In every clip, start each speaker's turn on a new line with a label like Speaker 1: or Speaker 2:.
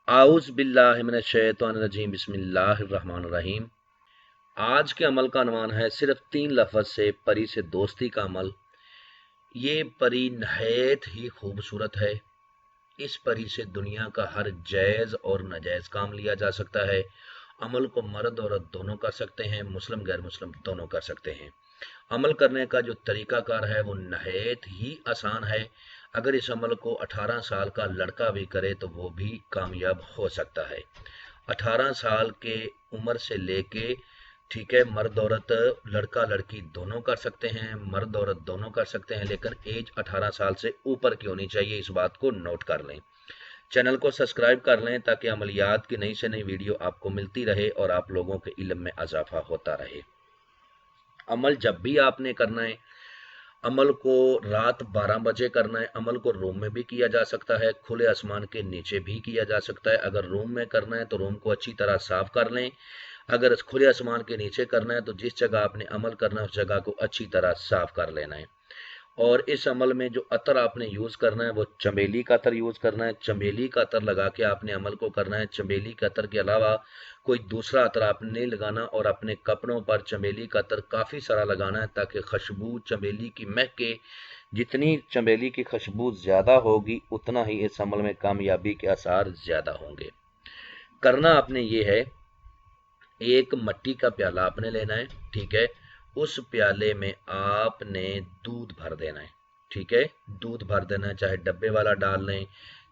Speaker 1: आउज़ बिल्लाहि मिनश शैतानिर रजीम बिस्मिल्लाहिर रहमानिर रहीम। आज के अमल का अनवान है सिर्फ 3 लफ्ज़ से परी से दोस्ती का अमल। ये परी नहायत ही खूबसूरत है। इस परी से दुनिया का हर जायज़ और नाजायज़ काम लिया जा सकता है। अमल को मर्द औरत दोनों कर सकते हैं, मुस्लिम गैर मुस्लिम दोनों कर सकते हैं। अमल करने का जो तरीक़ाकार है वो नहायत ही आसान है। अगर इस अमल को 18 साल का लड़का भी करे तो वो भी कामयाब हो सकता है। 18 साल के उम्र से लेके, ठीक है, मर्द औरत, लड़का लड़की दोनों कर सकते हैं, मर्द औरत दोनों कर सकते हैं, लेकिन एज 18 साल से ऊपर की होनी चाहिए। इस बात को नोट कर लें। चैनल को सब्सक्राइब कर लें ताकि अमलियात की नई से नई वीडियो आपको मिलती रहे और आप लोगों के इल्म में इजाफा होता रहे। अमल जब भी आपने करना है, अमल को रात 12 बजे करना है। अमल को रूम में भी किया जा सकता है, खुले आसमान के नीचे भी किया जा सकता है। अगर रूम में करना है तो रूम को अच्छी तरह साफ कर लें। अगर खुले आसमान के नीचे करना है तो जिस जगह आपने अमल करना है उस जगह को अच्छी तरह साफ कर लेना है। और इस अमल में जो अतर आपने यूज़ करना है वो चमेली का अतर यूज़ करना है। चमेली का अतर लगा के आपने अमल को करना है। चमेली के अतर के अलावा कोई दूसरा अतर आपने नहीं लगाना और अपने कपड़ों पर चमेली का अतर काफ़ी सारा लगाना है ताकि खुशबू चमेली की महके। जितनी चमेली की खुशबू ज़्यादा होगी उतना ही इस अमल में कामयाबी के आसार ज़्यादा होंगे। करना आपने ये है, एक मिट्टी का प्याला आपने लेना है, ठीक है। उस प्याले में आपने दूध भर देना है, ठीक है। दूध भर देना है, चाहे डब्बे वाला डाल लें,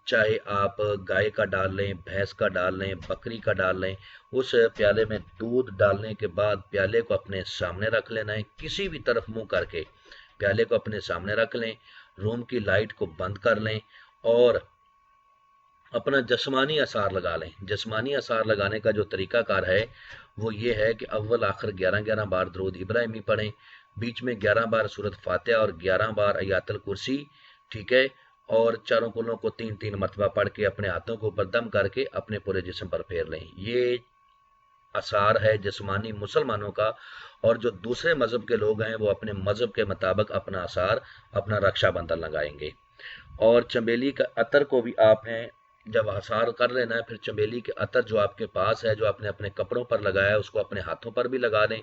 Speaker 1: चाहे आप गाय का डाल लें, भैंस का डाल लें, बकरी का डाल लें। उस प्याले में दूध डालने के बाद प्याले को अपने सामने रख लेना है। किसी भी तरफ मुंह करके प्याले को अपने सामने रख लें। रूम की लाइट को बंद कर लें और अपना जिस्मानी आसार लगा लें। जिस्मानी आसार लगाने का जो तरीक़ाकार है वो ये है कि अव्वल आखिर 11-11 बार दरूद इब्राहिमी पढ़ें, बीच में 11 बार सूरत फातिहा और 11 बार आयतुल कुर्सी, ठीक है। और चारों कुलों को 3-3 मरतबा पढ़ के अपने हाथों को ऊपर दम करके अपने पूरे जिस्म पर फेर लें। ये आसार है जिस्मानी मुसलमानों का, और जो दूसरे मज़हब के लोग हैं वो अपने मज़हब के मुताबिक अपना आसार अपना रक्षाबंधन लगाएंगे। और चमेली का अतर को भी आपने जब आसार कर लेना है, फिर चमेली के अतर जो आपके पास है, जो आपने अपने कपड़ों पर लगाया है, उसको अपने हाथों पर भी लगा लें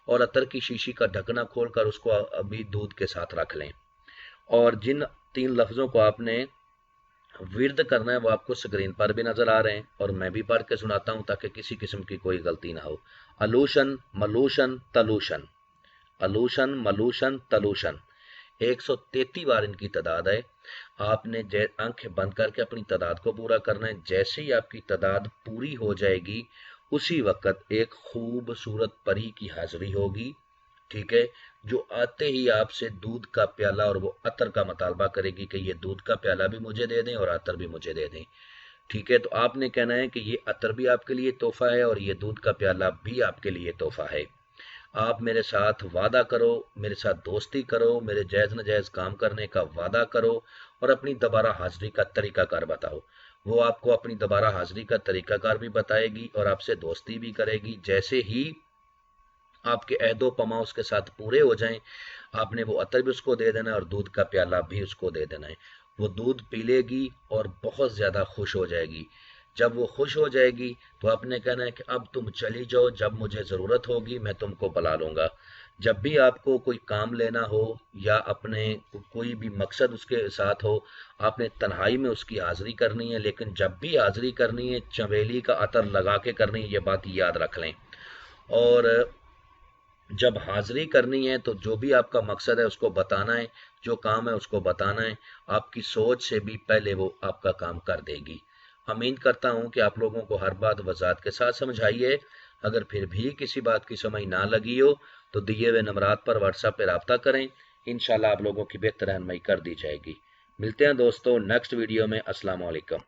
Speaker 1: और अतर की शीशी का ढकना खोलकर उसको अभी दूध के साथ रख लें। और जिन 3 लफ्ज़ों को आपने विर्द करना है वो आपको स्क्रीन पर भी नज़र आ रहे हैं और मैं भी पढ़ के सुनाता हूँ ताकि किसी किस्म की कोई गलती ना हो। अलूशन मलूशन तलूशन, अलूशन मलूशन तलूशन, 133 बार इनकी तादाद है। आपने आंखें बंद करके अपनी तादाद को पूरा करना है। जैसे ही आपकी तादाद पूरी हो जाएगी उसी वक्त एक खूबसूरत परी की हाजिरी होगी, ठीक है, जो आते ही आपसे दूध का प्याला और वो अतर का मुतालबा करेगी कि ये दूध का प्याला भी मुझे दे दें और अतर भी मुझे दे दें, ठीक है। तो आपने कहना है कि ये अतर भी आपके लिए तोहफा है और ये दूध का प्याला भी आपके लिए तोहफा है। आप मेरे साथ वादा करो, मेरे साथ दोस्ती करो, मेरे जायज़ नाजायज़ काम करने का वादा करो और अपनी दोबारा हाजिरी का तरीक़ाकार बताओ। वो आपको अपनी दोबारा हाजिरी का तरीक़ाकार भी बताएगी और आपसे दोस्ती भी करेगी। जैसे ही आपके अहदो पमा उसके साथ पूरे हो जाएं, आपने वो अतर भी उसको दे देना है और दूध का प्याला भी उसको दे देना है। वो दूध पी लेगी और बहुत ज़्यादा खुश हो जाएगी। जब वो खुश हो जाएगी तो आपने कहना है कि अब तुम चली जाओ, जब मुझे ज़रूरत होगी मैं तुमको बुला लूँगा। जब भी आपको कोई काम लेना हो या अपने कोई भी मकसद उसके साथ हो, आपने तन्हाई में उसकी हाज़िरी करनी है, लेकिन जब भी हाज़िरी करनी है चमेली का अतर लगा के करनी है, ये बात याद रख लें। और जब हाज़िरी करनी है तो जो भी आपका मकसद है उसको बताना है, जो काम है उसको बताना है। आपकी सोच से भी पहले वो आपका काम कर देगी। उम्मीद करता हूँ कि आप लोगों को हर बात वज़ाहत के साथ समझ आई है। अगर फिर भी किसी बात की समझ ना लगी हो तो दिए हुए नंबरात पर व्हाट्सएप पे रब्ता करें, इंशाल्लाह आप लोगों की बेहतर रहनुमाई कर दी जाएगी। मिलते हैं दोस्तों नेक्स्ट वीडियो में। अस्सलाम वालेकुम।